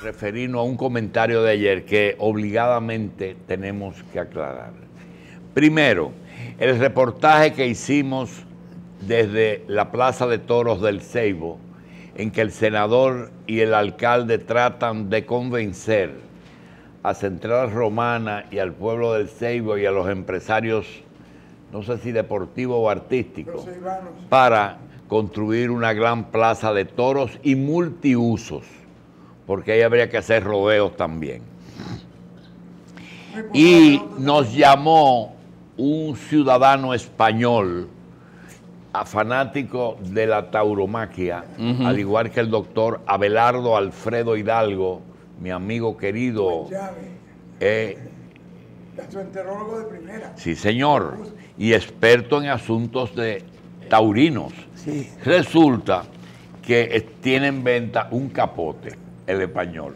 referirnos a un comentario de ayer que obligadamente tenemos que aclarar. Primero, el reportaje que hicimos desde la Plaza de Toros del Ceibo, en que el senador y el alcalde tratan de convencer a Central Romana y al pueblo del Ceibo y a los empresarios, no sé si deportivos o artísticos, para construir una gran plaza de toros y multiusos, porque ahí habría que hacer rodeos también. Y nos llamó un ciudadano español, fanático de la tauromaquia, al igual que el doctor Abelardo Alfredo Hidalgo, mi amigo querido. Gastroenterólogo de primera. Sí, señor, y experto en asuntos de taurinos. Sí. Resulta que tiene en venta un capote, el español.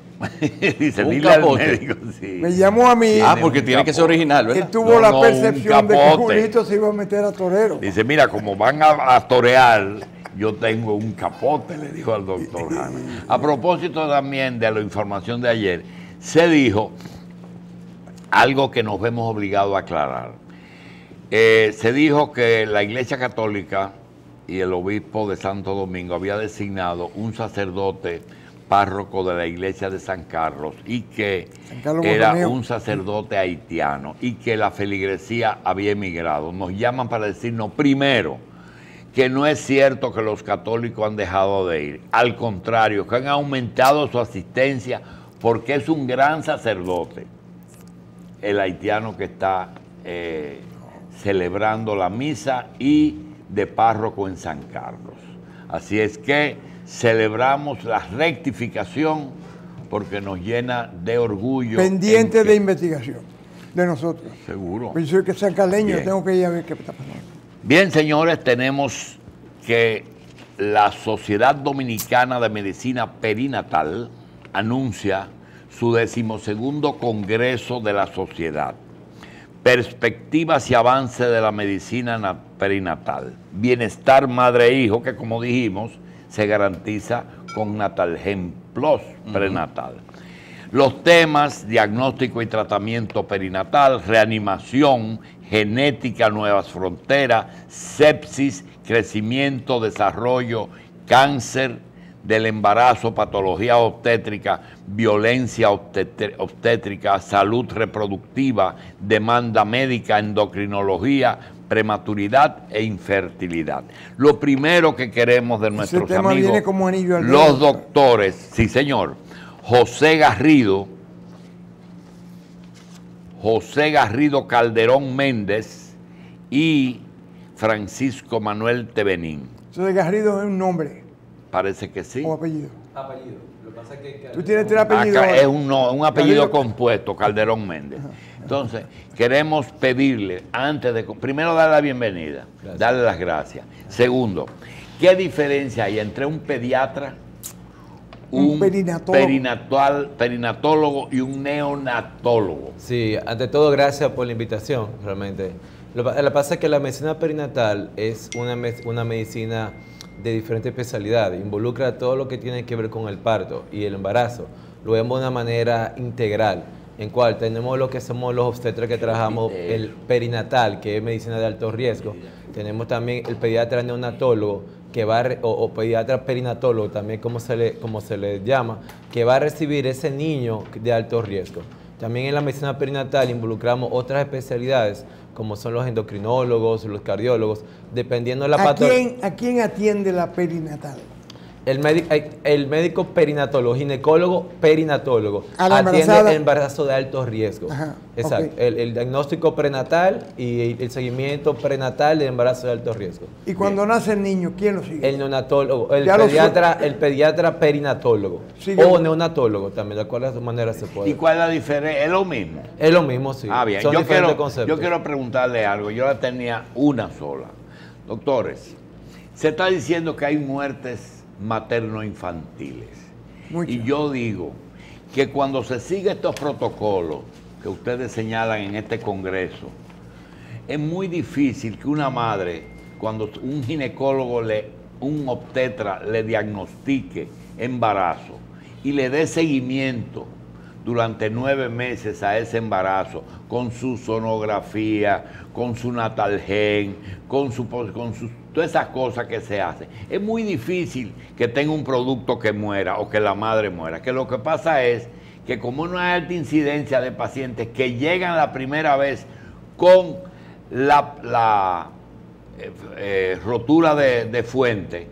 Dice, ¿Un dile al capote? médico, sí. Me llamó a mí. Ah, porque tiene que ser original, Él ¿verdad? tuvo No, la no, percepción un de que capote. Julito se iba a meter a torero. Dice, mira, como van a torear, yo tengo un capote, le dijo al doctor Hanna. A propósito también de la información de ayer, se dijo algo que nos vemos obligados a aclarar. Se dijo que la Iglesia Católica y el obispo de Santo Domingo había designado un sacerdote párroco de la iglesia de San Carlos y que era Borromeo, un sacerdote haitiano y que la feligresía había emigrado. Nos llaman para decirnos primero que no es cierto que los católicos han dejado de ir, al contrario, que han aumentado su asistencia porque es un gran sacerdote el haitiano que está celebrando la misa y de párroco en San Carlos. Así es que celebramos la rectificación porque nos llena de orgullo. Pendiente de investigación de nosotros. Seguro. Pues yo soy que sancarleño, Bien. tengo que ir a ver qué está pasando. Bien, señores, tenemos que la Sociedad Dominicana de Medicina Perinatal anuncia su 12º Congreso de la Sociedad. Perspectivas y avance de la medicina perinatal. Bienestar madre-hijo, que como dijimos, se garantiza con Natalgen Plus prenatal. Los temas, diagnóstico y tratamiento perinatal, reanimación, genética, nuevas fronteras, sepsis, crecimiento, desarrollo, cáncer del embarazo, patología obstétrica, violencia obstétrica, salud reproductiva, demanda médica, endocrinología, prematuridad e infertilidad. Lo primero que queremos de nuestros tema amigos, viene como anillo al los dedo. doctores, sí señor, José Garrido Calderón Méndez y Francisco Manuel Tevenín. Eso de Garrido es un nombre Parece que sí. o apellido. Apellido. Lo que pasa es que Tú tienes tres apellidos. Acá es un apellido Garrido- compuesto, Calderón Méndez. Entonces, queremos pedirle, antes de... Primero, darle la bienvenida, Gracias. darle las gracias. Segundo, ¿qué diferencia hay entre un pediatra, Un perinatólogo y un neonatólogo? Sí, ante todo, gracias por la invitación, realmente. Lo que pasa es que la medicina perinatal es una medicina de diferentes especialidades, involucra todo lo que tiene que ver con el parto y el embarazo. Lo vemos de una manera integral, en cual tenemos lo que somos los obstetras que trabajamos el perinatal, que es medicina de alto riesgo. Tenemos también el pediatra neonatólogo, que va o pediatra perinatólogo, también como se le llama, que va a recibir ese niño de alto riesgo. También en la medicina perinatal involucramos otras especialidades, como son los endocrinólogos, los cardiólogos, dependiendo de la patología. ¿A quién atiende la perinatal? El médico perinatólogo, ginecólogo perinatólogo, ¿A la atiende embarazada? el embarazo de alto riesgo. Ajá, Exacto. ok. El diagnóstico prenatal y el seguimiento prenatal del embarazo de alto riesgo. Y cuando nace el niño, ¿quién lo sigue? El neonatólogo, el Ya lo pediatra perinatólogo Sigue. o neonatólogo también, de cuál manera se puede. ¿Y cuál es la diferencia? ¿Es lo mismo? Es lo mismo, sí. Ah, bien. Son diferentes conceptos. Yo quiero preguntarle algo. Yo la tenía una sola. Doctores, se está diciendo que hay muertes materno-infantiles. Muchas. Y yo digo que cuando se sigue estos protocolos que ustedes señalan en este congreso, es muy difícil que una madre, cuando un ginecólogo, un obstetra le diagnostique embarazo y le dé seguimiento durante 9 meses a ese embarazo, con su sonografía, con su natalgen, con todas esas cosas que se hacen. Es muy difícil que tenga un producto que muera o que la madre muera, que lo que pasa es que como no hay alta incidencia de pacientes que llegan la primera vez con la rotura de fuente,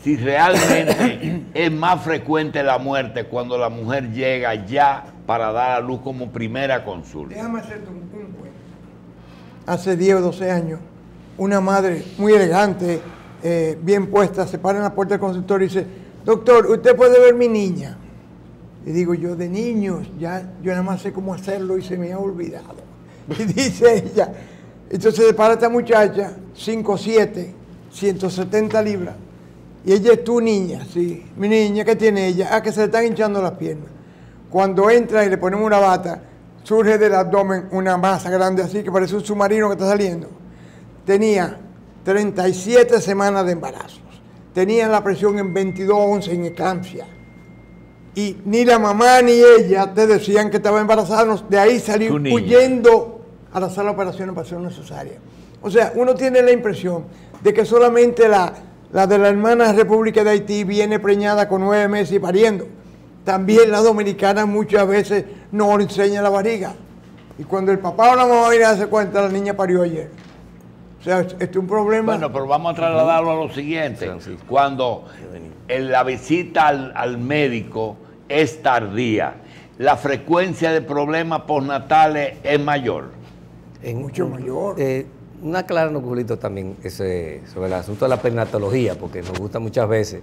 si realmente es más frecuente la muerte cuando la mujer llega ya para dar a luz como primera consulta. Déjame hacerte un cuento. Hace 10 o 12 años, una madre muy elegante, bien puesta, se para en la puerta del consultorio y dice: doctor, ¿usted puede ver mi niña? Y digo yo, de niños, ya yo nada más sé cómo hacerlo y se me ha olvidado. Y dice ella, entonces se para esta muchacha, 5'7", 170 libras. Y ella es tu niña, sí. Mi niña, ¿qué tiene ella? Ah, que se le están hinchando las piernas. Cuando entra y le ponemos una bata, surge del abdomen una masa grande así, que parece un submarino que está saliendo. Tenía 37 semanas de embarazos. Tenía la presión en 22/11 en eclampsia. Y ni la mamá ni ella te decían que estaba embarazada. De ahí salió huyendo a la sala de operaciones para hacer una cesárea. O sea, uno tiene la impresión de que solamente la de la hermana República de Haití viene preñada con 9 meses y pariendo. También la dominicana muchas veces no enseña la barriga. Y cuando el papá o la mamá viene a darse cuenta, la niña parió ayer. O sea, este es un problema. Bueno, pero vamos a trasladarlo a lo siguiente. Cuando en la visita al médico es tardía, la frecuencia de problemas postnatales es mayor. Es mucho mayor. Una clara, Julito, también sobre el asunto de la perinatología, porque nos gusta muchas veces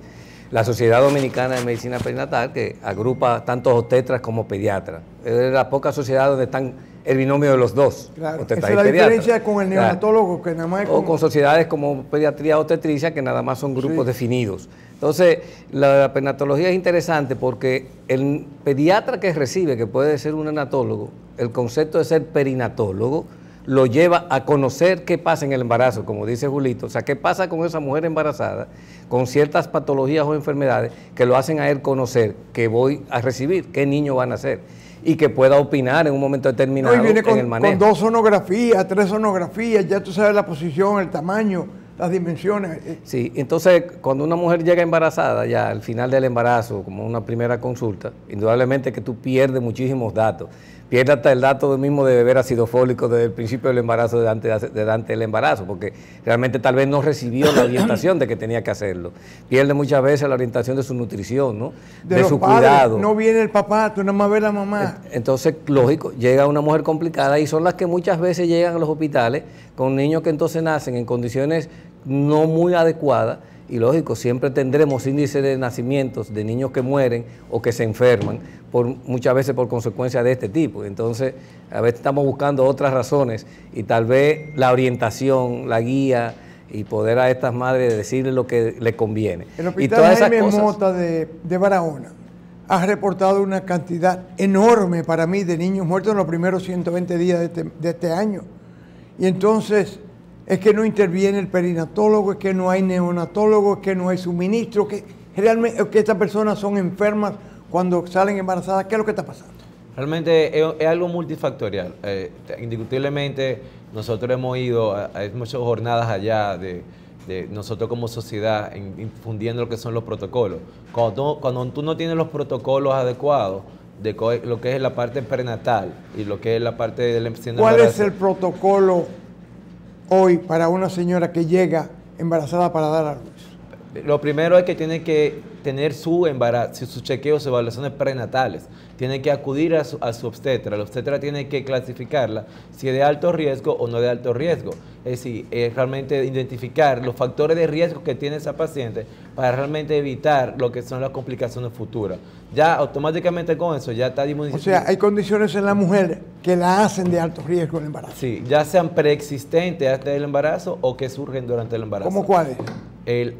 la Sociedad Dominicana de Medicina Perinatal, que agrupa tanto obstetras como pediatras. Es de las pocas sociedades donde están el binomio de los dos. Claro, esa es la diferencia con el neonatólogo, que nada más es o con sociedades como pediatría obstetricia, que nada más son grupos definidos. Entonces, la perinatología es interesante porque el pediatra que recibe, que puede ser un neonatólogo, el concepto de ser perinatólogo lo lleva a conocer qué pasa en el embarazo, como dice Julito. O sea, qué pasa con esa mujer embarazada, con ciertas patologías o enfermedades que lo hacen a él conocer que voy a recibir, qué niño van a ser, y que pueda opinar en un momento determinado viene en el manejo. Con 2 sonografías, 3 sonografías, ya tú sabes la posición, el tamaño, las dimensiones. Sí, entonces cuando una mujer llega embarazada, ya al final del embarazo, como una primera consulta, indudablemente que tú pierdes muchísimos datos. Pierdes hasta el dato mismo de beber ácido fólico desde el principio del embarazo, de antes del embarazo, porque realmente tal vez no recibió la orientación de que tenía que hacerlo. Pierde muchas veces la orientación de su nutrición, ¿no? De su cuidado. No viene el papá, tú nada más ves la mamá. Entonces, lógico, llega una mujer complicada y son las que muchas veces llegan a los hospitales con niños que entonces nacen en condiciones no muy adecuadas. Y lógico, siempre tendremos índices de nacimientos de niños que mueren o que se enferman, muchas veces por consecuencia de este tipo. Entonces, a veces estamos buscando otras razones y tal vez la orientación, la guía y poder a estas madres decirle lo que les conviene. El hospital Jaime Mota de Barahona ha reportado una cantidad enorme para mí de niños muertos en los primeros 120 días de este año. Y entonces es que no interviene el perinatólogo, es que no hay neonatólogo, es que no hay suministro, que realmente es que estas personas son enfermas cuando salen embarazadas. ¿Qué es lo que está pasando? Realmente es algo multifactorial. Indiscutiblemente nosotros hemos ido a muchas jornadas allá de nosotros como sociedad infundiendo lo que son los protocolos. Cuando tú no tienes los protocolos adecuados de lo que es la parte prenatal y lo que es la parte del embarazo. ¿Cuál es el protocolo hoy para una señora que llega embarazada para dar a luz? Lo primero es que tiene que tener su embarazo, sus chequeos, evaluaciones prenatales. Tiene que acudir a su obstetra. La obstetra tiene que clasificarla si es de alto riesgo o no de alto riesgo. Es decir, realmente identificar los factores de riesgo que tiene esa paciente para realmente evitar lo que son las complicaciones futuras. Ya automáticamente con eso ya está disminuyendo. O sea, hay condiciones en la mujer que la hacen de alto riesgo el embarazo. Sí, ya sean preexistentes antes del embarazo o que surgen durante el embarazo. ¿Cómo cuáles?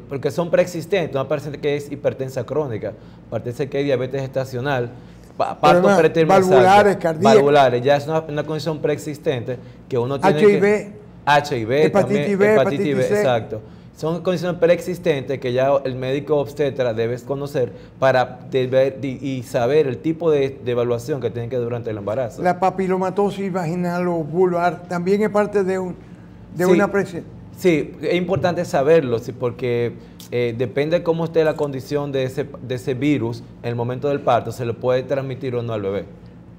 Porque son preexistentes. Una paciente que es hipertensa crónica, paciente que es diabetes gestacional, parto preterminal, valvulares, cardíacas. Valvulares, ya es una condición preexistente que uno tiene HIV, hepatitis B, hepatitis B, exacto. Son condiciones preexistentes que ya el médico obstetra debe conocer para ver y saber el tipo de evaluación que tienen que durante el embarazo. La papilomatosis vaginal o vulvar también es parte de una presión. Sí, es importante saberlo, sí, porque depende de cómo esté la condición de ese virus en el momento del parto, se le puede transmitir o no al bebé.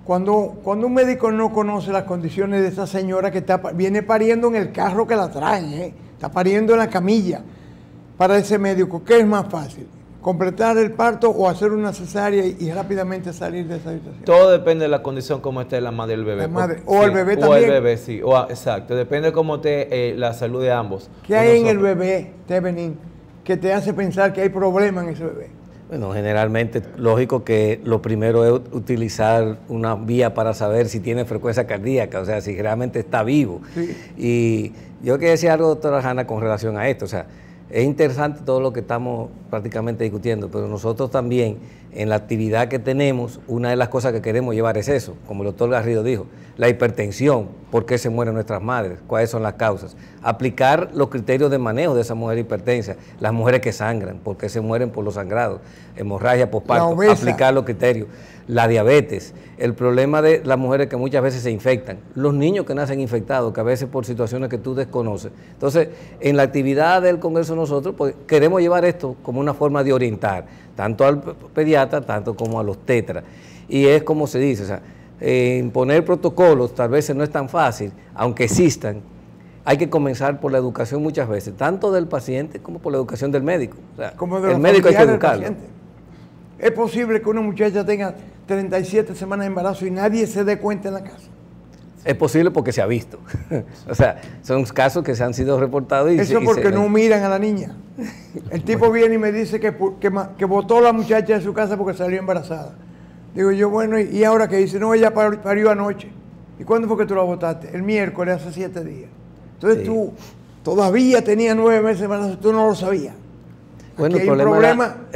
Cuando un médico no conoce las condiciones de esa señora que viene pariendo en el carro que la trae, está pariendo en la camilla, para ese médico, ¿qué es más fácil? ¿Completar el parto o hacer una cesárea y rápidamente salir de esa situación? Todo depende de la condición como esté la madre del bebé. La madre, o el bebé también. O el bebé, sí. Exacto, depende de cómo esté la salud de ambos. ¿Qué hay en el bebé, Tevenin, que te hace pensar que hay problema en ese bebé? Bueno, generalmente, lógico que lo primero es utilizar una vía para saber si tiene frecuencia cardíaca, o sea, si realmente está vivo. Sí. Y yo quería decir algo, doctora Hanna, con relación a esto. O sea, es interesante todo lo que estamos prácticamente discutiendo, pero nosotros también, en la actividad que tenemos, una de las cosas que queremos llevar es eso, como el doctor Garrido dijo, la hipertensión, por qué se mueren nuestras madres, cuáles son las causas, aplicar los criterios de manejo de esa mujer hipertensa, las mujeres que sangran, por qué se mueren por los sangrados, hemorragia postparto, aplicar los criterios, la diabetes, el problema de las mujeres que muchas veces se infectan, los niños que nacen infectados, que a veces por situaciones que tú desconoces. Entonces, en la actividad del Congreso nosotros pues, queremos llevar esto como una forma de orientar, tanto al pediatra, tanto como a los tetras. Y es como se dice, o sea, imponer protocolos tal vez no es tan fácil, aunque existan. Hay que comenzar por la educación muchas veces, tanto del paciente como por la educación del médico. O sea, como de el médico hay que educarlo. ¿Es posible que una muchacha tenga 37 semanas de embarazo y nadie se dé cuenta en la casa? Es posible porque se ha visto. O sea, son casos que se han sido reportados. Eso porque no miran a la niña. El tipo viene y me dice que botó a la muchacha de su casa porque salió embarazada. Digo yo, bueno, ¿y ahora qué dice? No, ella parió anoche. ¿Y cuándo fue que tú la botaste? El miércoles, hace 7 días. Entonces tú todavía tenías 9 meses de embarazo, tú no lo sabías. Bueno, el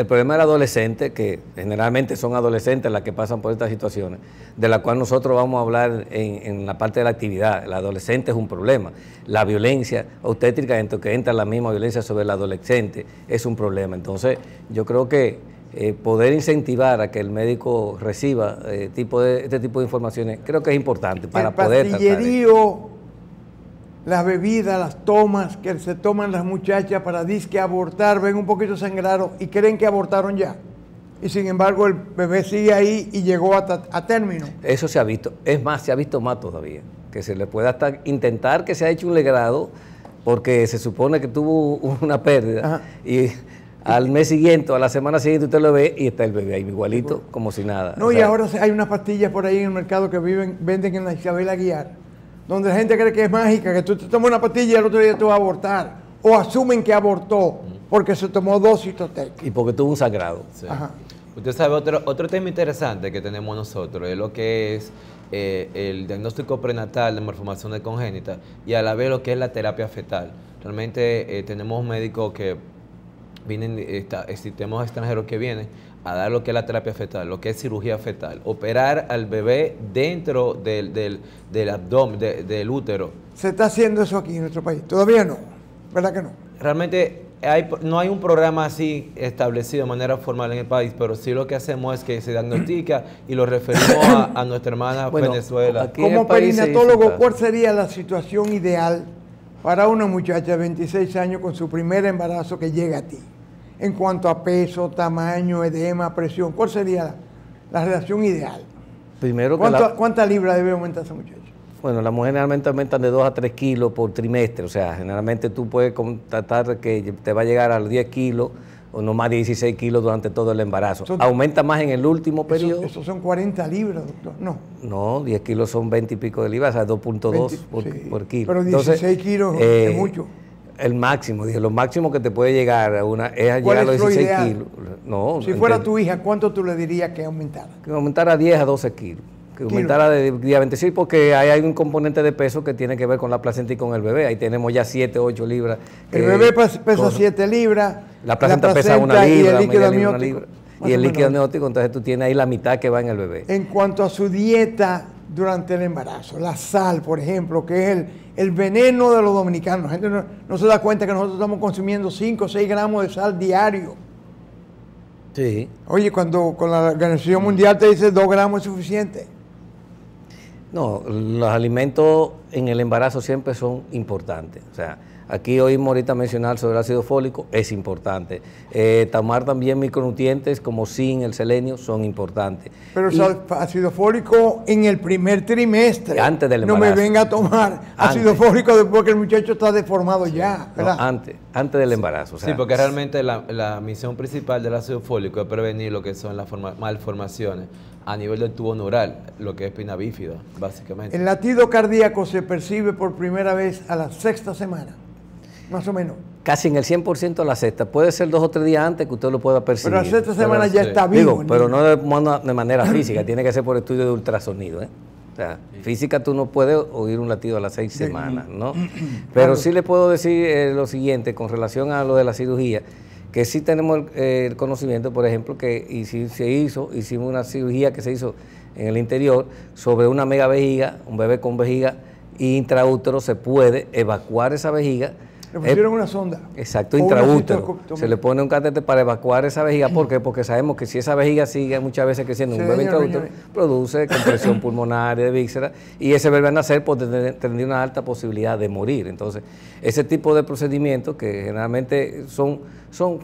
problema del adolescente, que generalmente son adolescentes las que pasan por estas situaciones, de la cual nosotros vamos a hablar en la parte de la actividad. El adolescente es un problema. La violencia obstétrica, en que entra la misma violencia sobre el adolescente, es un problema. Entonces, yo creo que poder incentivar a que el médico reciba este tipo de informaciones, creo que es importante para poder tratar. El pastillerío, las bebidas, las tomas que se toman las muchachas para disque abortar, ven un poquito sangrado y creen que abortaron ya. Y sin embargo el bebé sigue ahí y llegó a término. Eso se ha visto. Es más, se ha visto más todavía. Que se le pueda hasta intentar que se ha hecho un legrado porque se supone que tuvo una pérdida. Ajá. Y al mes siguiente o a la semana siguiente usted lo ve y está el bebé ahí igualito, como si nada. No, o sea, y ahora hay unas pastillas por ahí en el mercado que venden en la Isabel Aguiar, donde la gente cree que es mágica, que tú te tomas una pastilla y el otro día tú vas a abortar. O asumen que abortó porque se tomó 2 Cytotec. Y porque tuvo un sangrado. Sí. Ajá. Usted sabe, otro tema interesante que tenemos nosotros es lo que es el diagnóstico prenatal de malformación congénita y a la vez lo que es la terapia fetal. Realmente tenemos médicos que vienen, tenemos extranjeros que vienen a dar lo que es la terapia fetal, lo que es cirugía fetal, operar al bebé dentro del abdomen, del útero. ¿Se está haciendo eso aquí en nuestro país? Todavía no, ¿verdad que no? Realmente no hay un programa así establecido de manera formal en el país, pero sí lo que hacemos es que se diagnostica y lo referimos a nuestra hermana Venezuela. Como perinatólogo, ¿cuál sería la situación ideal para una muchacha de 26 años con su primer embarazo que llega a ti? En cuanto a peso, tamaño, edema, presión, ¿cuál sería la relación ideal? Primero, ¿Cuántas libras debe aumentar esa muchacha? Bueno, las mujeres generalmente aumentan de 2 a 3 kilos por trimestre. O sea, generalmente tú puedes tratar que te va a llegar a los 10 kilos o no más de 16 kilos durante todo el embarazo. Aumenta más en el último periodo. Eso son 40 libras, doctor. No, 10 kilos son 20 y pico de libras, o sea, 2.2 por kilo. Pero 16 Entonces, kilos es mucho. El máximo, dije, lo máximo que te puede llegar es llegar a los 16 kilos. No, si fuera tu hija, ¿cuánto tú le dirías que aumentara? Que aumentara 10 a 12 kilos. Que aumentara de 26 porque hay un componente de peso que tiene que ver con la placenta y con el bebé. Ahí tenemos ya 7, 8 libras. El bebé pesa 7 libras. La placenta pesa 1 libra. Y el líquido amniótico. Y el líquido amniótico, entonces tú tienes ahí la mitad que va en el bebé. En cuanto a su dieta, durante el embarazo. La sal, por ejemplo, que es el veneno de los dominicanos. La gente no se da cuenta que nosotros estamos consumiendo 5 o 6 gramos de sal diario. Sí. Oye, cuando con la Organización Mundial te dice 2 gramos es suficiente. No, los alimentos en el embarazo siempre son importantes. O sea, aquí oímos ahorita mencionar sobre el ácido fólico, es importante. Tomar también micronutrientes como zinc, el selenio, son importantes. Pero el ácido fólico en el primer trimestre. Antes del no embarazo. me venga a tomar ácido fólico después que el muchacho está deformado ya, ¿verdad? No, antes del embarazo. O sea, Sí, porque realmente la misión principal del ácido fólico es prevenir lo que son las malformaciones a nivel del tubo neural, lo que es espina bífida, básicamente. El latido cardíaco se percibe por primera vez a la 6ª semana, más o menos. casi en el 100% a la sexta. Puede ser 2 o 3 días antes que usted lo pueda percibir. Pero a la 6ª semana ya sí. está vivo. Digo, pero no de manera física, tiene que ser por estudio de ultrasonido. O sea, física tú no puedes oír un latido a las 6 semanas, ¿no? Pero sí le puedo decir lo siguiente con relación a lo de la cirugía, que sí tenemos el conocimiento, por ejemplo, que hicimos una cirugía que se hizo en el interior sobre una mega vejiga, un bebé con vejiga intraútero, se puede evacuar esa vejiga. Le pusieron una sonda. Exacto, O una intraútero. cistectomía. Se le pone un catéter para evacuar esa vejiga. ¿Por qué? Porque sabemos que si esa vejiga sigue muchas veces creciendo en un Sí, bebé señor, intraútero, señor. produce compresión pulmonar y de vísceras, y ese bebé a nacer pues tendría una alta posibilidad de morir. Entonces, ese tipo de procedimientos que generalmente son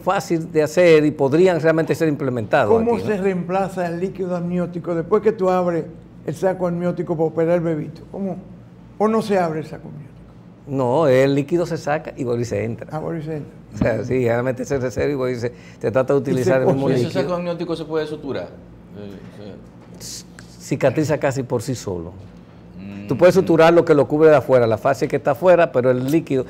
fáciles de hacer y podrían realmente ser implementados. ¿Cómo aquí, ¿no? se reemplaza el líquido amniótico después que tú abres el saco amniótico para operar el bebito? ¿Cómo? ¿O no se abre el saco amniótico? No, el líquido se saca y vuelve y se entra. Ah, Boris entra. O sea, sí, generalmente se reserva y vuelve y se trata de utilizar el mismo ¿Y ese líquido. saco amniótico se puede suturar? Cicatriza casi por sí solo. Tú puedes suturar lo que lo cubre de afuera, la fascia que está afuera, pero el líquido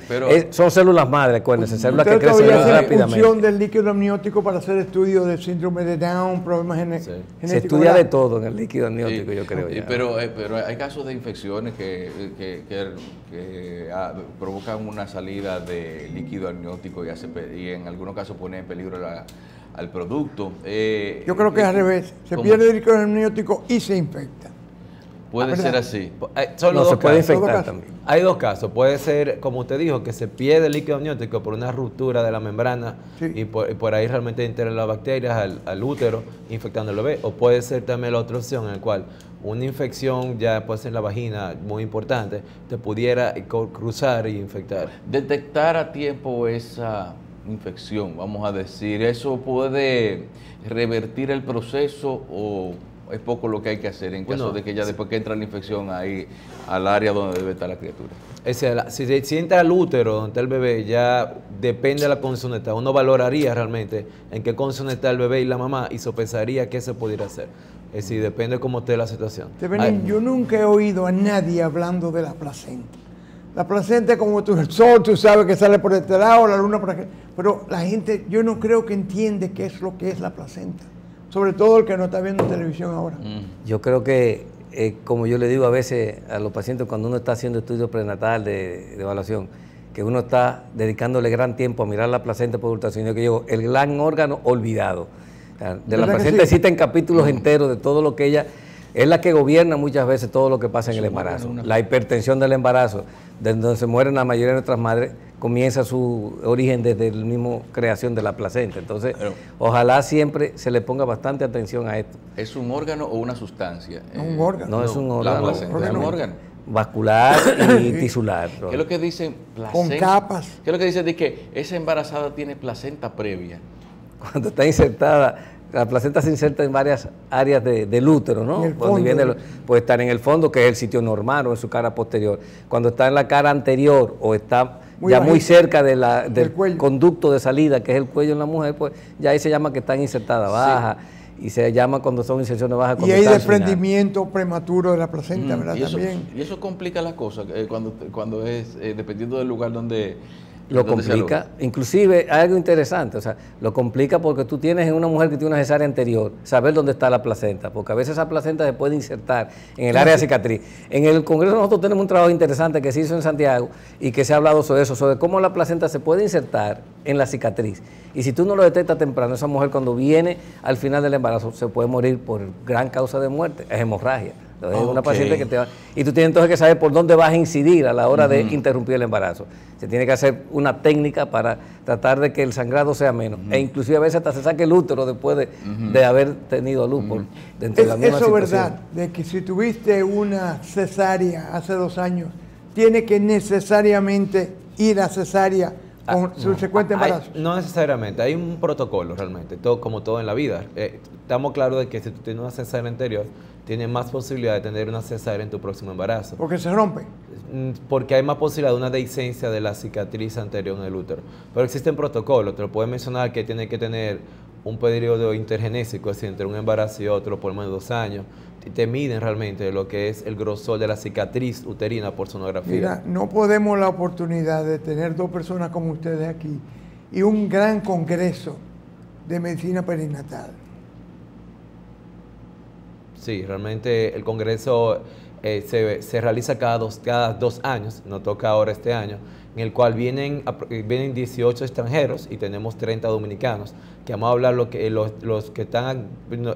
son células madre, acuérdense, células que Ustedes crecen todavía hacen rápidamente. función del líquido amniótico para hacer estudios de síndrome de Down, problemas genéticos. Se estudia de todo en el líquido amniótico, yo creo. Ya. Pero hay casos de infecciones que provocan una salida de líquido amniótico y en algunos casos ponen en peligro al producto. Yo creo que es al revés. Se ¿cómo? pierde el líquido amniótico y se infecta. Puede ser así. Son No, los se dos puede casos. infectar casos. también. Hay dos casos. Puede ser, como usted dijo, que se pierde el líquido amniótico por una ruptura de la membrana Sí. y por ahí realmente entran las bacterias al útero infectando al bebé. O puede ser también la otra opción en la cual una infección ya puede ser en la vagina muy importante, te pudiera cruzar y infectar. Detectar a tiempo esa infección, vamos a decir, ¿eso puede revertir el proceso o es poco lo que hay que hacer en caso Bueno, de que ya después que entra la infección ahí al área donde debe estar la criatura? Si entra al útero donde está el bebé, ya depende de la condición de estar. Uno valoraría realmente en qué condición está el bebé y la mamá y sopesaría qué se pudiera hacer. Es decir, depende cómo esté la situación. Yo nunca he oído a nadie hablando de la placenta. La placenta es como el sol, tú sabes que sale por este lado, la luna por aquí. Pero la gente, yo no creo que entiende qué es lo que es la placenta. Sobre todo el que no está viendo televisión ahora. Yo creo que, como yo le digo a veces a los pacientes cuando uno está haciendo estudio prenatal de evaluación, que uno está dedicándole gran tiempo a mirar la placenta por ultrasonido, que digo, el gran órgano olvidado. O sea, de la ¿Verdad que placenta sí? existen capítulos enteros de todo lo que ella... Es la que gobierna muchas veces todo lo que pasa en el embarazo. La hipertensión del embarazo, de donde se mueren la mayoría de nuestras madres, comienza su origen desde la misma creación de la placenta. Entonces, ojalá siempre se le ponga bastante atención a esto. ¿Es un órgano o una sustancia? No, un órgano. No es un La órgano. placenta es un órgano. Vascular y tisular. ¿Qué es lo que dicen? Con capas. ¿Qué es lo que dicen de que esa embarazada tiene placenta previa? Cuando está insertada, la placenta se inserta en varias áreas del útero, ¿no? En el Cuando fondo. puede estar en el fondo, que es el sitio normal, o en su cara posterior. Cuando está en la cara anterior o está Muy ya muy bajito, cerca del del cuello. conducto de salida, que es el cuello en la mujer, pues ya ahí se llama que están insertadas bajas. Y se llama cuando son inserciones bajas. Y cuando hay está al final. desprendimiento prematuro de la placenta, ¿verdad? Y eso, También. y eso complica las cosas cuando es, dependiendo del lugar donde... Lo donde se complica, inclusive hay algo interesante, o sea, lo complica porque tú tienes en una mujer que tiene una cesárea anterior, saber dónde está la placenta, porque a veces esa placenta se puede insertar en el área de cicatriz. En el Congreso nosotros tenemos un trabajo interesante que se hizo en Santiago y que se ha hablado sobre eso, sobre cómo la placenta se puede insertar en la cicatriz. Y si tú no lo detectas temprano, esa mujer cuando viene al final del embarazo se puede morir por gran causa de muerte, es hemorragia. Entonces, es una paciente que te va... Y tú tienes entonces que saber por dónde vas a incidir a la hora de interrumpir el embarazo. Se tiene que hacer una técnica para tratar de que el sangrado sea menos. E inclusive a veces hasta se saque el útero después de haber tenido luz. Dentro de la misma eso es situación. verdad, de que si tuviste una cesárea hace 2 años, tiene que necesariamente ir a cesárea con subsecuente embarazo. No necesariamente, hay un protocolo realmente, como todo en la vida. Estamos claros de que si tú tienes una cesárea anterior, tienes más posibilidad de tener una cesárea en tu próximo embarazo. Porque se rompe. Porque hay más posibilidad de una dehiscencia de la cicatriz anterior en el útero. Pero existen protocolos, te lo puedo mencionar, que tiene que tener un periodo intergenésico, es decir, entre un embarazo y otro por menos de 2 años. Y te miden realmente lo que es el grosor de la cicatriz uterina por sonografía. Mira, no podemos la oportunidad de tener 2 personas como ustedes aquí y un gran congreso de medicina perinatal. Sí, realmente el congreso se realiza cada dos años, nos toca ahora este año, en el cual vienen 18 extranjeros y tenemos 30 dominicanos, que vamos a hablar los que están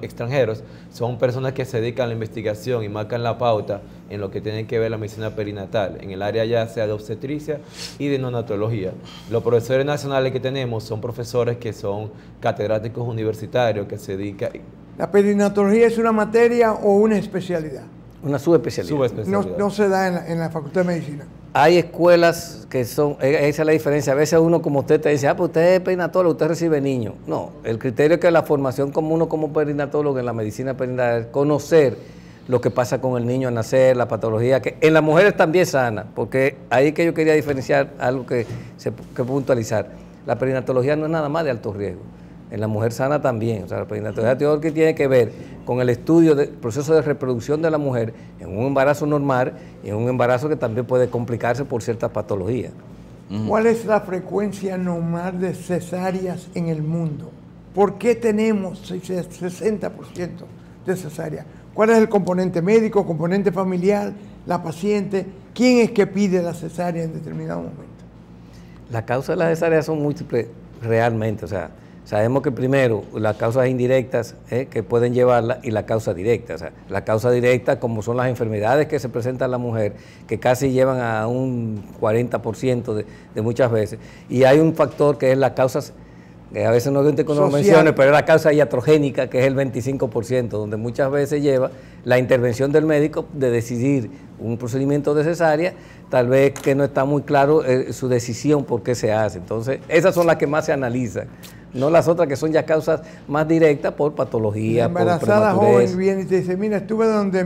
extranjeros son personas que se dedican a la investigación y marcan la pauta en lo que tiene que ver la medicina perinatal, en el área ya sea de obstetricia y de neonatología. Los profesores nacionales que tenemos son profesores que son catedráticos universitarios que se dedican... ¿La perinatología es una materia o una especialidad? Una subespecialidad. No se da en la Facultad de Medicina. Hay escuelas que son, esa es la diferencia. A veces uno como usted te dice, pues usted es perinatólogo, usted recibe niños. No, el criterio es que la formación como uno como perinatólogo en la medicina perinatal es conocer lo que pasa con el niño al nacer, la patología, que en las mujeres también sana, porque ahí que yo quería diferenciar algo que puntualizar. La perinatología no es nada más de alto riesgo. En la mujer sana también, o sea, la perinatología todo lo que tiene que ver con el estudio del proceso de reproducción de la mujer en un embarazo normal y en un embarazo que también puede complicarse por ciertas patologías. ¿Cuál es la frecuencia normal de cesáreas en el mundo? ¿Por qué tenemos 60% de cesáreas? ¿Cuál es el componente médico, componente familiar, la paciente? ¿Quién es que pide la cesárea en determinado momento? Las causas de las cesáreas son múltiples realmente, o sea, sabemos que primero las causas indirectas que pueden llevarla y la causa directa. O sea, la causa directa, como son las enfermedades que se presentan en la mujer, que casi llevan a un 40% de muchas veces. Y hay un factor que es la causa, que a veces no gente cuando lo mencione, pero es la causa iatrogénica, que es el 25%, donde muchas veces lleva la intervención del médico de decidir un procedimiento de cesárea, tal vez que no está muy claro su decisión por qué se hace. Entonces, esas son las que más se analizan. No las otras que son ya causas más directas por patología, por prematurez. La embarazada joven viene y te dice, mira, estuve donde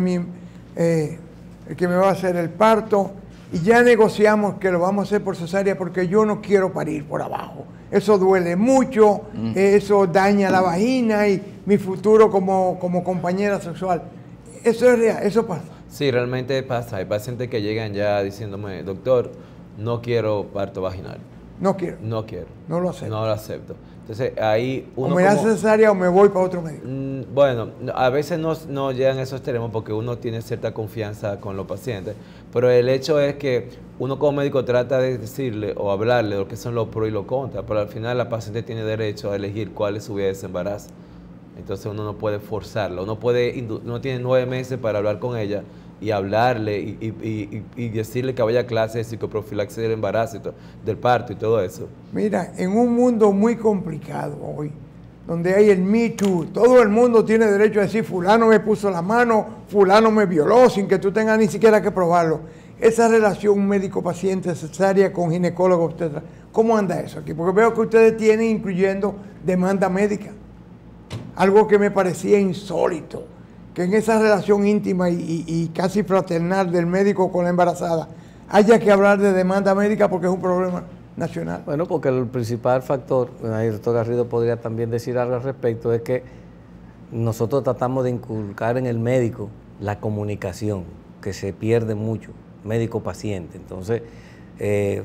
el que me va a hacer el parto y ya negociamos que lo vamos a hacer por cesárea porque yo no quiero parir por abajo. Eso duele mucho, eso daña la vagina y mi futuro como compañera sexual. Eso es real, eso pasa. Sí, realmente pasa. Hay pacientes que llegan ya diciéndome, doctor, no quiero parto vaginal. No quiero. No quiero. No lo acepto. No lo acepto. Entonces, ahí uno o me hace cesárea o me voy para otro médico. Bueno, a veces no llegan a esos extremos porque uno tiene cierta confianza con los pacientes, pero el hecho es que uno como médico trata de decirle o hablarle de lo que son los pros y los contras, pero al final la paciente tiene derecho a elegir cuál es su vía de embarazo. Entonces uno no puede forzarlo, uno tiene 9 meses para hablar con ella y hablarle y decirle que vaya a clase de psicoprofilaxis del embarazo, del parto y todo eso. Mira, en un mundo muy complicado hoy, donde hay el Me Too, todo el mundo tiene derecho a decir fulano me puso la mano, fulano me violó, sin que tú tengas ni siquiera que probarlo. Esa relación médico-paciente cesárea con ginecólogo, obstetra, ¿cómo anda eso aquí? Porque veo que ustedes tienen incluyendo demanda médica, algo que me parecía insólito, que en esa relación íntima y casi fraternal del médico con la embarazada haya que hablar de demanda médica porque es un problema nacional. Bueno, porque el principal factor, ahí el doctor Garrido podría también decir algo al respecto, es que nosotros tratamos de inculcar en el médico la comunicación, que se pierde mucho, médico-paciente. Entonces,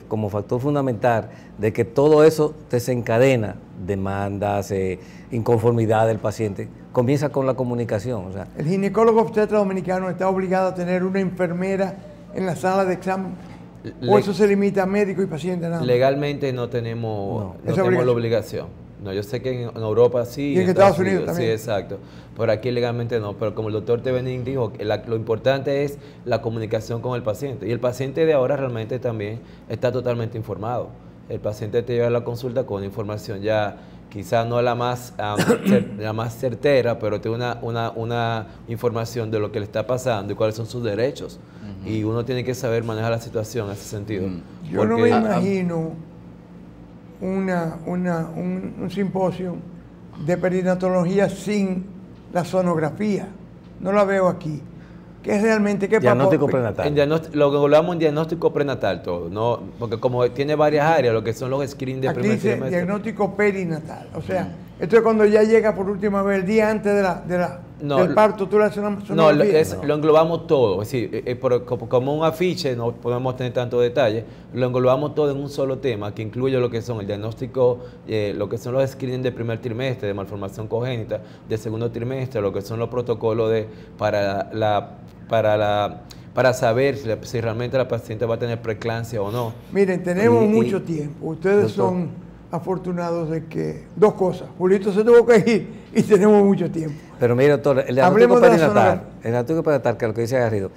como factor fundamental de que todo eso desencadena demandas, inconformidad del paciente, comienza con la comunicación. O sea, el ginecólogo obstetra dominicano está obligado a tener una enfermera en la sala de examen, o eso se limita a médico y paciente nada más. Legalmente no tenemos la obligación. No, yo sé que en Europa sí. Y en Estados Unidos también. Sí, exacto. Pero aquí legalmente no. Pero como el doctor Tevenin dijo, lo importante es la comunicación con el paciente. Y el paciente de ahora realmente también está totalmente informado. El paciente te lleva a la consulta con información ya quizás no la más, la más certera, pero tiene una información de lo que le está pasando y cuáles son sus derechos. Y uno tiene que saber manejar la situación en ese sentido. Yo no me imagino un simposio de perinatología sin la sonografía. No la veo aquí. ¿Qué es realmente? ¿Qué diagnóstico prenatal? Lo que hablamos en diagnóstico prenatal todo, ¿no? Porque como tiene varias áreas, lo que son los screenings de aquí primer dice trimestre. diagnóstico perinatal. O sea, esto es cuando ya llega por última vez, el día antes del parto, tú le haces una sonografía. Lo englobamos todo. Es decir, como un afiche, no podemos tener tanto detalle, lo englobamos todo en un solo tema que incluye lo que son el diagnóstico, lo que son los screenings de primer trimestre, de malformación congénita, de segundo trimestre, lo que son los protocolos para saber si realmente la paciente va a tener preeclampsia o no. Miren, tenemos mucho tiempo. Ustedes son afortunados de que dos cosas. Julito se tuvo que ir y tenemos mucho tiempo. Pero mire, doctor, el diagnóstico perinatal, que es lo que dice Garrido.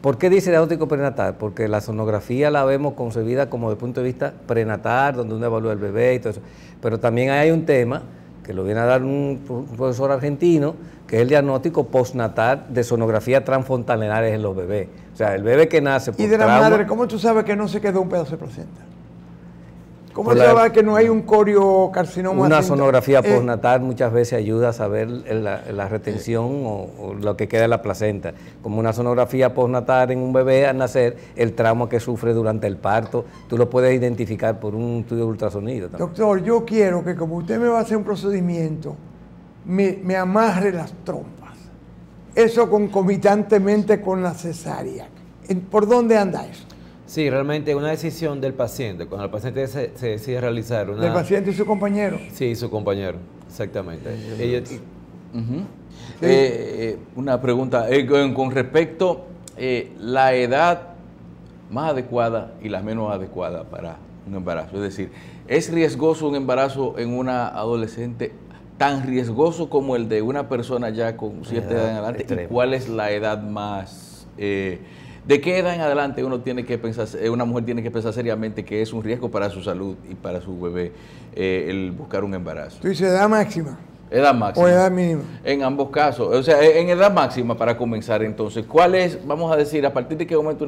¿Por qué dice diagnóstico prenatal? Porque la sonografía la vemos concebida como de punto de vista prenatal, donde uno evalúa el bebé y todo eso. Pero también hay un tema que lo viene a dar un profesor argentino, que es el diagnóstico postnatal de sonografía transfrontalerares en los bebés. O sea, el bebé que nace por y de la trauma, madre, ¿cómo tú sabes que no se quedó un pedazo de placenta? ¿Cómo se sabe que no hay un coriocarcinoma? Una sonografía postnatal muchas veces ayuda a saber la retención o lo que queda de la placenta. Como una sonografía postnatal en un bebé al nacer, el trauma que sufre durante el parto, tú lo puedes identificar por un estudio de ultrasonido también. Doctor, yo quiero que como usted me va a hacer un procedimiento, me amarre las trompas. Eso concomitantemente con la cesárea. ¿Por dónde anda eso? Sí, realmente es una decisión del paciente. Cuando el paciente se decide realizar una... ¿Del paciente y su compañero? Sí, su compañero, exactamente. Una pregunta con respecto a la edad más adecuada y la menos adecuada para un embarazo. Es decir, ¿es riesgoso un embarazo en una adolescente tan riesgoso como el de una persona ya con cierta edad en adelante? Extremo. ¿Y cuál es la edad más... ¿de qué edad en adelante una mujer tiene que pensar seriamente que es un riesgo para su salud y para su bebé el buscar un embarazo? Tú dices edad máxima. Edad máxima. O edad mínima. En ambos casos. O sea, en edad máxima para comenzar, entonces, ¿cuál es, vamos a decir, a partir de qué momento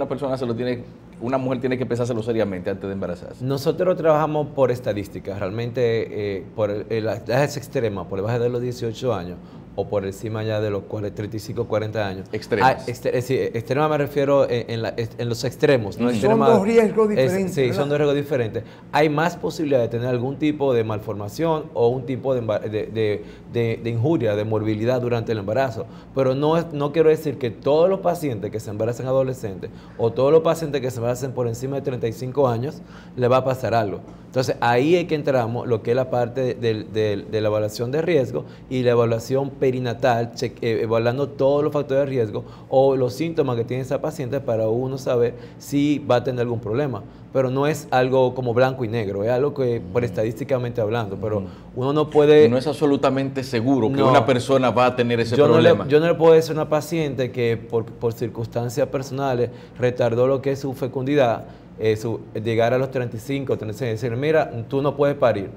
una mujer tiene que pensárselo seriamente antes de embarazarse? Nosotros trabajamos por estadísticas, realmente por las edades extremas, por debajo de los 18 años o por encima ya de los 35, 40 años. Extremas. Extrema me refiero en los extremos. ¿no? Son dos riesgos diferentes. Sí, son dos riesgos diferentes. Hay más posibilidad de tener algún tipo de malformación o un tipo de injuria, de morbilidad durante el embarazo. Pero no quiero decir que todos los pacientes que se embarazan adolescentes o todos los pacientes que se embarazan por encima de 35 años le va a pasar algo. Entonces ahí es que entramos lo que es la parte de la evaluación de riesgo y la evaluación perinatal, evaluando todos los factores de riesgo o los síntomas que tiene esa paciente para uno saber si va a tener algún problema. Pero no es algo como blanco y negro, es algo que por estadísticamente hablando, pero uno no puede... No es absolutamente seguro que una persona va a tener ese problema. Yo no le puedo decir a una paciente que por circunstancias personales retardó lo que es su fecundidad, llegar a los 35, 36, decir, mira, tú no puedes parir,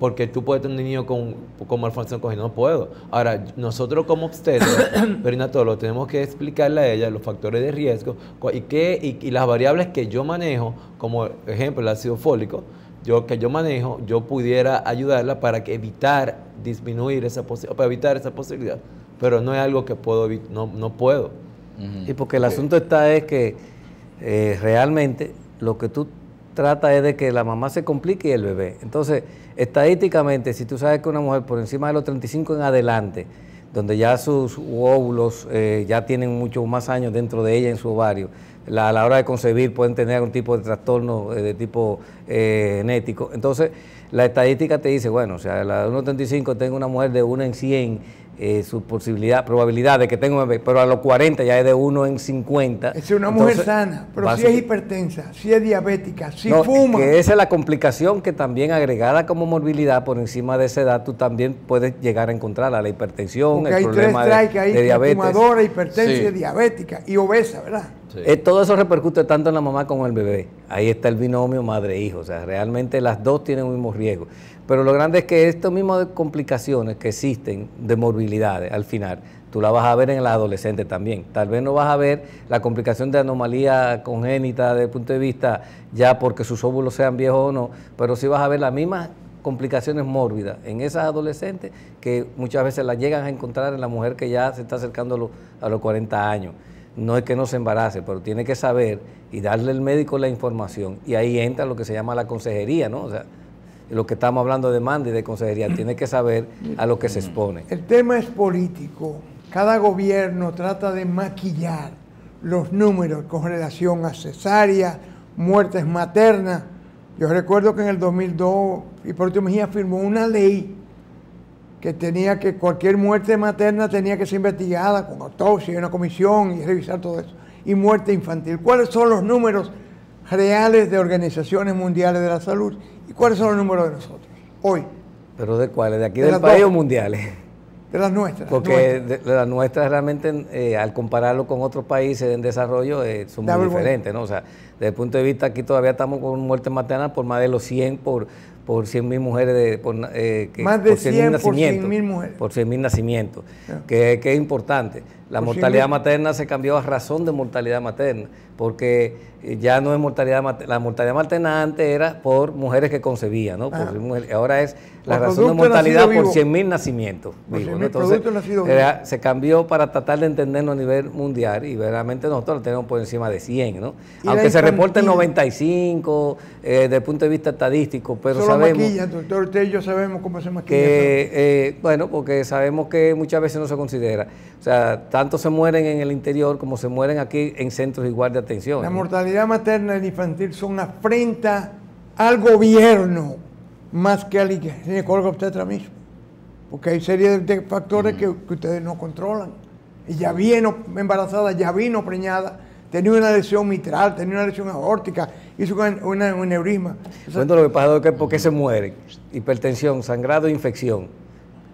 porque tú puedes tener un niño con malformación congénita. No puedo. Ahora, nosotros como obstetras, perinatólogos, tenemos que explicarle a ella los factores de riesgo y las variables que yo manejo, como ejemplo el ácido fólico, yo pudiera ayudarla para disminuir para evitar esa posibilidad. Pero no es algo que no puedo. Y porque el asunto es que realmente lo que tú tratas es de que la mamá se complique y el bebé. Entonces, estadísticamente, si tú sabes que una mujer por encima de los 35 en adelante, donde ya sus óvulos ya tienen muchos más años dentro de ella en su ovario, a la hora de concebir pueden tener algún tipo de trastorno de tipo genético. Entonces, la estadística te dice, bueno, o sea, a la 1.35 tengo una mujer de 1 en 100 su probabilidad de que tenga un bebé, pero a los 40 ya es de 1 en 50. Es una mujer sana, pero si es hipertensa, si es diabética, si fuma. Que esa es la complicación que también agregada como morbilidad por encima de esa edad, tú también puedes llegar a encontrarla, la hipertensión, porque el problema de diabetes. Fumadora, hipertensa, diabética y obesa, ¿verdad? Sí. Todo eso repercute tanto en la mamá como en el bebé. Ahí está el binomio madre-hijo, o sea, realmente las dos tienen un mismo riesgo. Pero lo grande es que estas mismas complicaciones que existen de morbilidades al final, tú la vas a ver en la adolescente también. Tal vez no vas a ver la complicación de anomalía congénita desde el punto de vista ya porque sus óvulos sean viejos o no, pero sí vas a ver las mismas complicaciones mórbidas en esas adolescentes que muchas veces las llegan a encontrar en la mujer que ya se está acercando a los 40 años. No es que no se embarace, pero tiene que saber y darle al médico la información. Y ahí entra lo que se llama la consejería, ¿no? O sea, lo que estamos hablando de demanda y de consejería, tiene que saber a lo que se expone. El tema es político. Cada gobierno trata de maquillar los números con relación a cesáreas, muertes maternas. Yo recuerdo que en el 2002 Hipólito Mejía firmó una ley que tenía que cualquier muerte materna tenía que ser investigada con autopsia y una comisión y revisar todo eso. Y muerte infantil. ¿Cuáles son los números reales de organizaciones mundiales de la salud? ¿Y cuáles son los números de nosotros hoy? ¿Pero de cuáles? ¿De aquí del país o mundiales? De las nuestras. Porque de las nuestras realmente, al compararlo con otros países en desarrollo, son muy diferentes, ¿no? O sea, desde el punto de vista, aquí todavía estamos con muerte materna por más de los 100 por 100.000 mujeres, más de 100 por 100.000 mujeres. Por 100.000 nacimientos, que es importante. La mortalidad materna se cambió a razón de mortalidad materna, porque ya no es mortalidad materna. La mortalidad materna antes era por mujeres que concebían, ¿no? Ahora es la razón de mortalidad por 100.000 nacimientos vivos, ¿no? Entonces, se cambió para tratar de entenderlo a nivel mundial y verdaderamente nosotros lo tenemos por encima de 100, ¿no? Aunque se reporte 95 desde el punto de vista estadístico, pero solo sabemos maquillan, doctor, usted y yo sabemos cómo se maquilla. Bueno, porque sabemos que muchas veces no se considera. O sea, tanto se mueren en el interior como se mueren aquí en centros igual de atención. La mortalidad materna y infantil son afrenta al gobierno más que al ginecólogo obstetra mismo. Porque hay serie de factores que ustedes no controlan. Y ya vino embarazada, ya vino preñada, tenía una lesión mitral, tenía una lesión aórtica, hizo un aneurisma. Bueno, lo que pasa es que ¿por qué se mueren? Hipertensión, sangrado e infección.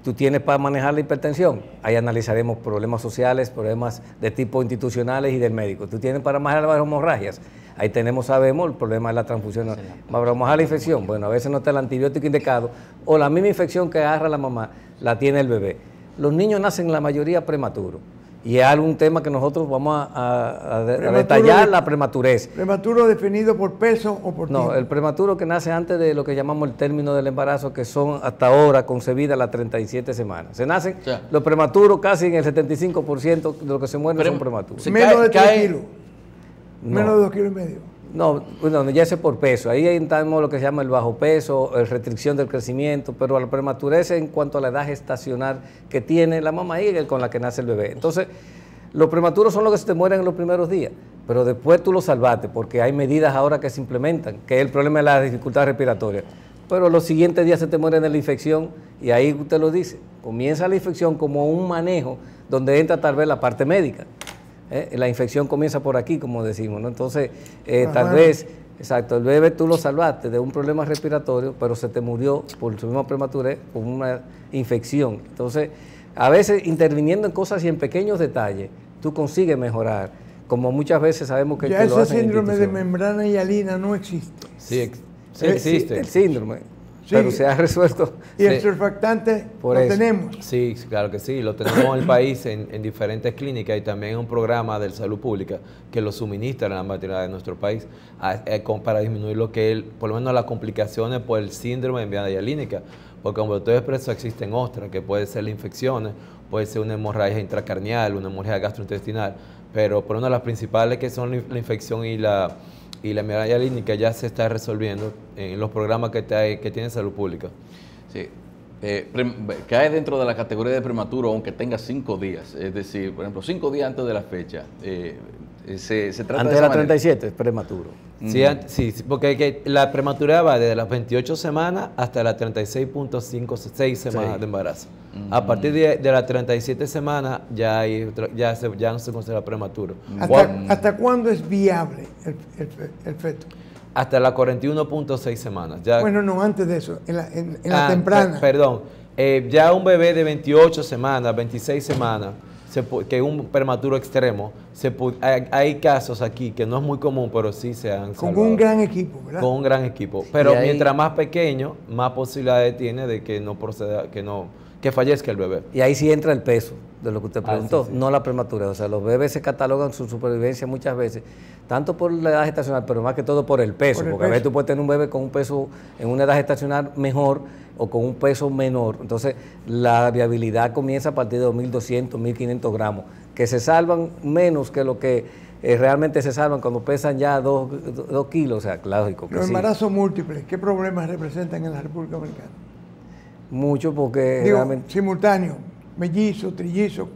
¿Tú tienes para manejar la hipertensión? Ahí analizaremos problemas sociales, problemas de tipo institucionales y del médico. ¿Tú tienes para manejar las hemorragias? Ahí sabemos el problema de la transfusión. Para manejar la infección, bueno, a veces no está el antibiótico indicado o la misma infección que agarra la mamá, la tiene el bebé. Los niños nacen la mayoría prematuros. Y es algún tema que nosotros vamos a detallar, la prematurez. ¿Prematuro definido por peso o por tiempo? No, el prematuro que nace antes de lo que llamamos el término del embarazo, que son hasta ahora concebidas las 37 semanas. Se nacen los prematuros casi en el 75% de lo que se mueren son prematuros. Menos de 3 kilos. No. Menos de 2 kilos y medio. No, ya es por peso. Ahí entramos lo que se llama el bajo peso, restricción del crecimiento, pero a la prematurez en cuanto a la edad gestacional que tiene la mamá y con la que nace el bebé. Entonces, los prematuros son los que se te mueren en los primeros días, pero después tú los salvaste, porque hay medidas ahora que se implementan, que es el problema de la dificultad respiratoria. Pero los siguientes días se te mueren de la infección y ahí usted lo dice. Comienza la infección como un manejo donde entra tal vez la parte médica. La infección comienza por aquí, como decimos, ¿no? Entonces, tal vez, exacto, el bebé tú lo salvaste de un problema respiratorio, pero se te murió por su misma prematurez, por una infección. Entonces, a veces interviniendo en cosas y en pequeños detalles, tú consigues mejorar, como muchas veces sabemos que ya lo hacen. Ese síndrome de membrana hialina no existe. Sí, existe. El síndrome. Sí, pero se ha resuelto. Y el surfactante lo tenemos. Sí, claro que sí, lo tenemos en el país en diferentes clínicas y también en un programa de salud pública que lo suministra en la maternidad de nuestro país para disminuir lo que es, por lo menos las complicaciones por el síndrome de membrana hialínica. Porque como usted expresó, existen otras, que puede ser las infecciones, puede ser una hemorragia intracarnial, una hemorragia gastrointestinal, pero por una de las principales que son la infección y la membrana hialínica ya se está resolviendo en los programas que tiene salud pública. Sí. Cae dentro de la categoría de prematuro aunque tenga 5 días, es decir, por ejemplo, 5 días antes de la fecha. Se trata Antes de de la esa manera. 37 es prematuro. Sí, porque la prematuridad va desde las 28 semanas hasta las 36.56 semanas de embarazo. A partir de las 37 semanas ya no se considera prematuro. ¿Hasta cuándo es viable el feto? Hasta las 41.6 semanas. Ya, Bueno, no, antes de eso, en la temprana. Perdón, ya un bebé de 28 semanas, 26 semanas, que es un prematuro extremo, hay casos aquí que no es muy común, pero sí se han Con salvado. un gran equipo, ¿verdad? Con un gran equipo. Pero Y ahí- mientras más pequeño, más posibilidades tiene de que no proceda, que fallezca el bebé. Y ahí sí entra el peso de lo que usted preguntó, sí, sí. no la prematurez. O sea, los bebés se catalogan su supervivencia muchas veces, tanto por la edad gestacional, pero más que todo por el peso. Por el porque a veces peso. tú puedes tener un bebé con un peso en una edad gestacional mejor o con un peso menor. Entonces, la viabilidad comienza a partir de 2.200, 1.500 gramos, que se salvan menos que lo que realmente se salvan cuando pesan ya 2 kilos. O sea, lógico que Los sí. embarazos múltiples, ¿qué problemas representan en la República Dominicana? Mucho porque Digo, realmente... simultáneo, mellizo, trillizo.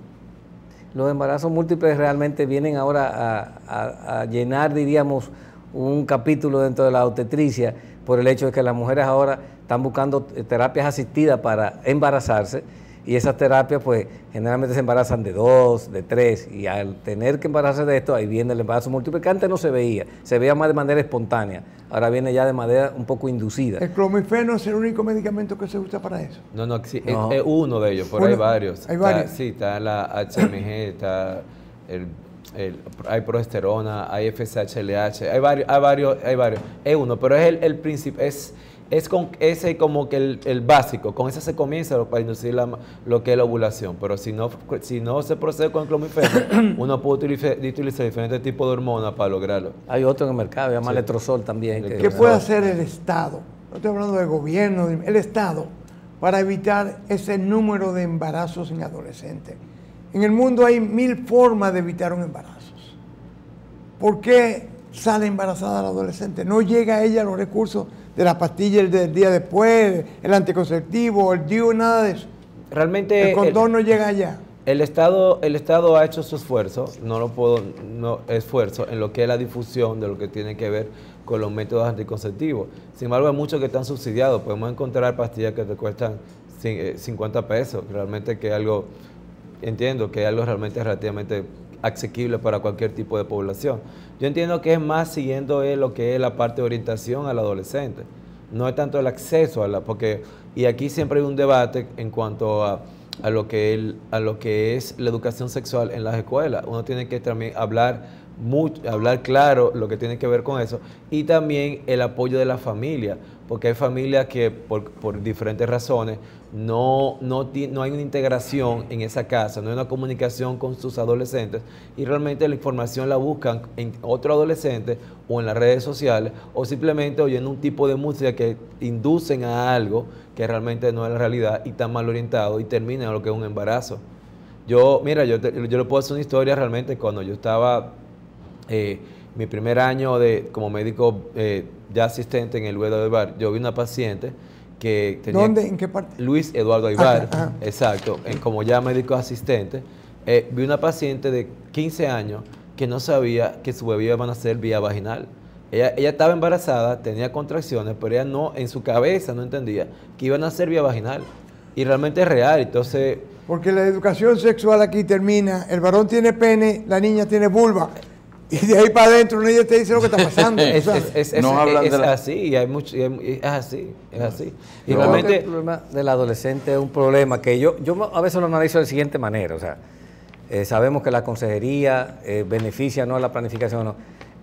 Los embarazos múltiples realmente vienen ahora a llenar, diríamos, un capítulo dentro de la obstetricia por el hecho de que las mujeres ahora están buscando terapias asistidas para embarazarse y esas terapias pues generalmente se embarazan de 2, de 3 y al tener que embarazarse de esto ahí viene el embarazo múltiple que antes no se veía más de manera espontánea, ahora viene ya de manera un poco inducida. El clomifeno es el único medicamento que se usa para eso. No, sí, No. es uno de ellos, pero hay Uno. varios. Hay varios. Sí, está la HMG, está hay progesterona, hay FSH-LH, hay varios. Es uno, pero es el principio, ese como que el básico, con ese se comienza para inducir lo que es la ovulación, pero si no se procede con el clomifeno, uno puede utilizar diferentes tipos de hormonas para lograrlo. Hay otro en el mercado, se llama letrozol también. que- ¿Qué puede hacer el Estado? No estoy hablando del gobierno, el Estado, para evitar ese número de embarazos en adolescentes. En el mundo hay 1000 formas de evitar un embarazo. ¿Por qué sale embarazada la adolescente? No llega a ella los recursos de la pastilla del día después, el anticonceptivo, el DIU, nada de eso. Realmente El condón no llega allá. el Estado ha hecho su esfuerzo, esfuerzo en lo que es la difusión de lo que tiene que ver con los métodos anticonceptivos. Sin embargo, hay muchos que están subsidiados. Podemos encontrar pastillas que te cuestan 50 pesos. Realmente que algo, entiendo que es algo realmente relativamente asequible para cualquier tipo de población. Yo entiendo que es más siguiendo lo que es la parte de orientación al adolescente. No es tanto el acceso y aquí siempre hay un debate en cuanto a lo que es la educación sexual en las escuelas. Uno tiene que también hablar claro lo que tiene que ver con eso y también el apoyo de la familia, porque hay familias que por diferentes razones no hay una integración en esa casa, no hay una comunicación con sus adolescentes y realmente la información la buscan en otro adolescente o en las redes sociales o simplemente oyendo un tipo de música que inducen a algo que realmente no es la realidad y está mal orientado y termina en lo que es un embarazo. Yo le puedo hacer una historia realmente cuando yo estaba mi primer año como médico ya asistente en el Luis Eduardo Aybar. Yo vi una paciente que tenía... ¿Dónde? ¿En qué parte? Luis Eduardo Aybar, Ajá. exacto, como ya médico asistente. Vi una paciente de 15 años que no sabía que su bebé iba a nacer vía vaginal. Ella estaba embarazada, tenía contracciones, pero ella no, en su cabeza no entendía que iba a nacer vía vaginal. Y realmente es real, entonces... Porque la educación sexual aquí termina, el varón tiene pene, la niña tiene vulva. Y de ahí para adentro nadie te dice lo que está pasando. ¿sabes? Es así, y hay mucho, es así. Y Yo creo que realmente... el problema del adolescente es un problema que yo a veces lo analizo de la siguiente manera. O sea, sabemos que la consejería beneficia no a la planificación. No.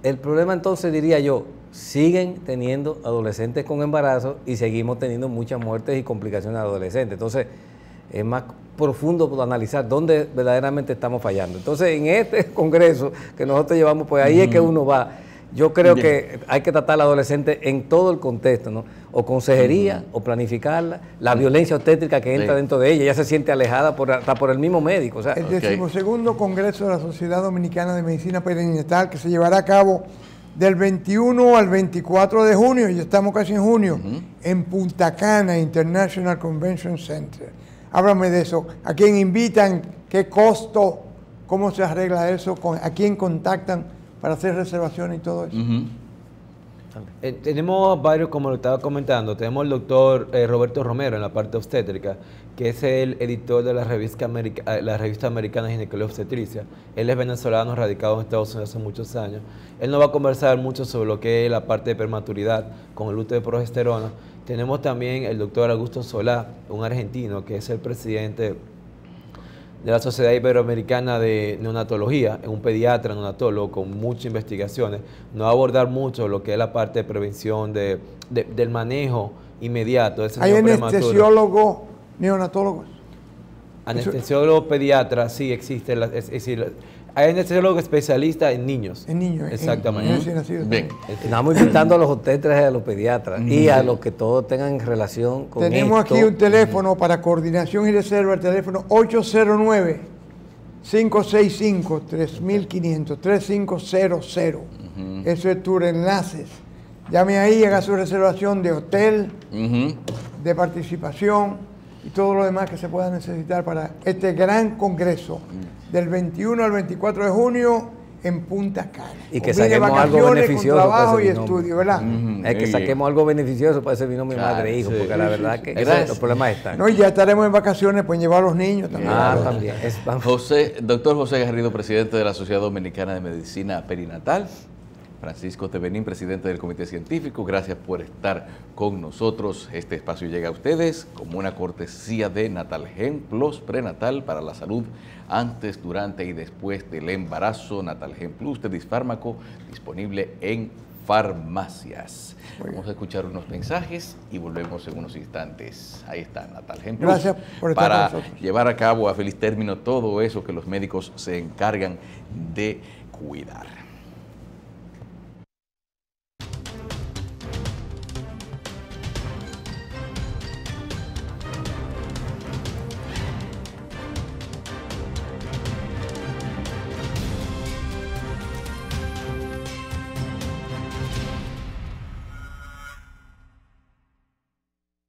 El problema entonces, diría yo, siguen teniendo adolescentes con embarazo y seguimos teniendo muchas muertes y complicaciones adolescentes. Entonces, es más profundo analizar dónde verdaderamente estamos fallando. Entonces, en este congreso que nosotros llevamos, pues ahí es que uno va. Yo creo que hay que tratar al adolescente en todo el contexto, ¿no? O consejería, o planificarla, la violencia obstétrica que entra dentro de ella, ella se siente alejada hasta por el mismo médico. O sea, El 12º Congreso de la Sociedad Dominicana de Medicina Perinatal, que se llevará a cabo del 21 al 24 de junio, y estamos casi en junio, en Punta Cana International Convention Center. Háblame de eso. ¿A quién invitan? ¿Qué costo? ¿Cómo se arregla eso? ¿A quién contactan para hacer reservaciones y todo eso. Tenemos varios, como lo estaba comentando, tenemos el doctor Roberto Romero en la parte obstétrica, que es el editor de la revista americana de ginecología y obstetricia. Él es venezolano, radicado en Estados Unidos hace muchos años. Él nos va a conversar mucho sobre lo que es la parte de prematuridad con el útero de progesterona. Tenemos también el doctor Augusto Solá, un argentino, que es el presidente de la Sociedad Iberoamericana de Neonatología, es un pediatra neonatólogo con muchas investigaciones. Nos va a abordar mucho lo que es la parte de prevención, del manejo inmediato de ese ¿Hay niño prematuro. anestesiólogos neonatólogos? Anestesiólogo pediatra, sí existe. Es decir, hay anestesiólogo especialista en niños. En niños. Exactamente. En recién nacidos. Bien. Estamos invitando a los obstetras y a los pediatras y a los que todos tengan relación con Tenemos esto. aquí un teléfono para coordinación y reserva, el teléfono 809-565-3500, 3500. Eso es Tour Enlaces. Llame ahí, haga su reservación de hotel, de participación y todo lo demás que se pueda necesitar para este gran congreso del 21 al 24 de junio en Punta Cana. Y que Combine saquemos algo vacaciones beneficioso con para trabajo ese y binomio. estudio, ¿verdad? Es que saquemos algo beneficioso para ese binomio Claro, madre-hijo, sí. porque la verdad que Gracias. los problemas están. No, y ya estaremos en vacaciones, pueden llevar a los niños también. También. Doctor José Garrido, presidente de la Sociedad Dominicana de Medicina Perinatal. Francisco Tevenín, presidente del Comité Científico, gracias por estar con nosotros. Este espacio llega a ustedes como una cortesía de Natalgen Plus Prenatal para la salud antes, durante y después del embarazo. Natalgen Plus de Disfármaco, disponible en farmacias. Vamos a escuchar unos mensajes y volvemos en unos instantes. Ahí está Natalgen Plus. Gracias por estar para con nosotros. llevar a cabo a feliz término todo eso que los médicos se encargan de cuidar.